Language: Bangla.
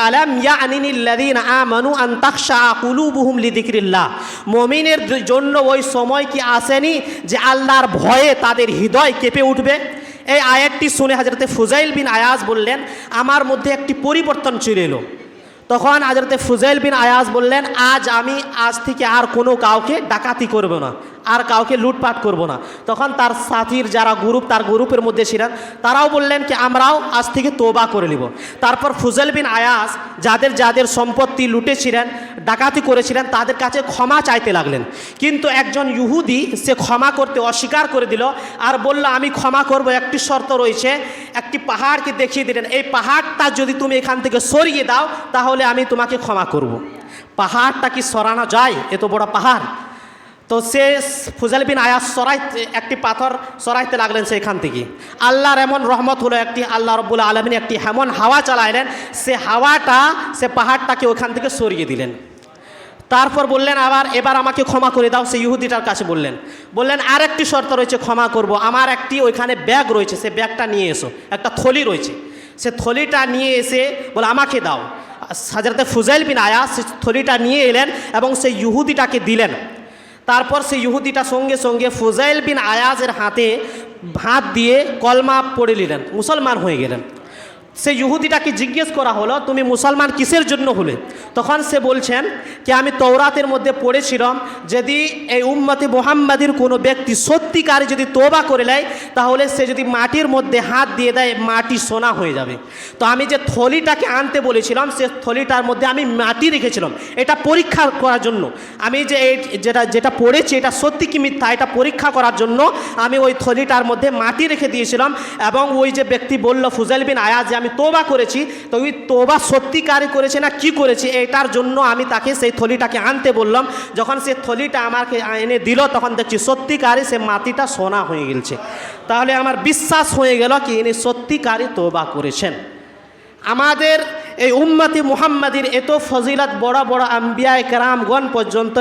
আলাম ইয়ানিনিল্লাযীনা আমানু আন তাখশা কুলুবুহুম লিযিকরিল্লাহ, মুমিনের জন্য ওই সময় কি আসেনি যে আল্লাহর ভয়ে তাদের হৃদয় কেঁপে উঠবে। এই আয়াতটি শুনে হযরতে ফুজাইল বিন আয়াজ বললেন, আমার মধ্যে একটি পরিবর্তন চলে এলো। তখন হযরতে ফুজাইল বিন আয়াজ বললেন, আজ থেকে আর কোনো কাউকে ডাকাতি করব না, আর কাউকে লুটপাট করব না। তখন তার সাথীর যারা তার গ্রুপের মধ্যে ছিলেন তারাও বললেন কি আমরাও আজ থেকে তওবা করে নিব। তারপর ফুজাইল বিন আয়াজ যাদের সম্পত্তি লুটেছিলেন, ডাকাতি করেছিলেন, তাদের কাছে ক্ষমা চাইতে লাগলেন। কিন্তু একজন ইহুদি সে ক্ষমা করতে অস্বীকার করে দিল আর বলল, আমি ক্ষমা করব, একটি শর্ত রয়েছে। একটি পাহাড়কে দেখিয়ে দিলেন, এই পাহাড়টা যদি তুমি এখান থেকে সরিয়ে দাও তাহলে আমি তোমাকে ক্ষমা করব। পাহাড়টা কি সরানো যায়? এত বড় পাহাড়। তো সে ফুজাইল বিন আয়াজ একটি পাথর সরাইতে লাগলেন সেখান থেকে। আল্লাহর এমন রহমত হলো, আল্লাহ রাব্বুল আলামিন একটি এমন হাওয়া চালাইলেন, সে পাহাড়টাকে ওখান থেকে সরিয়ে দিলেন। তারপর বললেন, এবার আমাকে ক্ষমা করে দাও। সে ইহুদিটার কাছে বললেন আর একটি শর্ত রয়েছে, ক্ষমা করব। আমার একটি ওইখানে ব্যাগ রয়েছে, সে ব্যাগটা নিয়ে এসো। একটা থলি রয়েছে, সে থলিটা নিয়ে এসে বলে আমাকে দাও। হযরতে ফুজাইল বিন আয়াজ সে থলিটা নিয়ে এলেন এবং সেই ইহুদিটাকে দিলেন। তারপর সেই ইহুদিটা সঙ্গে সঙ্গে ফুজাইল বিন আয়াজের হাত দিয়ে কলমা পড়ে নিলেন, মুসলমান হয়ে গেলেন। সেই ইহুদিটাকে জিজ্ঞেস করা হলো, তুমি মুসলমান কিসের জন্য হলে? তখন সে বলছেন যে আমি তওরাতের মধ্যে পড়েছিলাম যদি এই উম্মতে মুহাম্মাদির কোনো ব্যক্তি সত্যিকারে যদি তওবা করে নেয় তাহলে সে যদি মাটির মধ্যে হাত দিয়ে দেয় মাটি সোনা হয়ে যাবে। তো আমি যে থলিটাকে আনতে বলেছিলাম সে থলিটার মধ্যে আমি মাটি রেখেছিলাম, এটা পরীক্ষা করার জন্য। আমি যে যেটা পড়েছি এটা সত্যি কি মিথ্যা এটা পরীক্ষা করার জন্য আমি ওই থলিটার মধ্যে মাটি রেখে দিয়েছিলাম। এবং ওই যে ব্যক্তি বলল ফুজাইল বিন আয়াজ যে আমি তওবা করেছি, তো ওই তওবা সত্যিকারে করেছে না কি করেছে এটার জন্য আমি তাকে সেই থলিটাকে আনতে বললাম। যখন সে থলিটা আমাকে এনে দিল তখন দেখছি সত্যিকারে সে মাটিটা সোনা হয়ে গেছে। তাহলে আমার বিশ্বাস হয়ে গেল কি ইনি সত্যিকারে তওবা করেছেন। আমাদের এই উম্মতে মুহাম্মাদির এত ফজিলত, বড় বড় আম্বিয়া কেরামগণ পর্যন্ত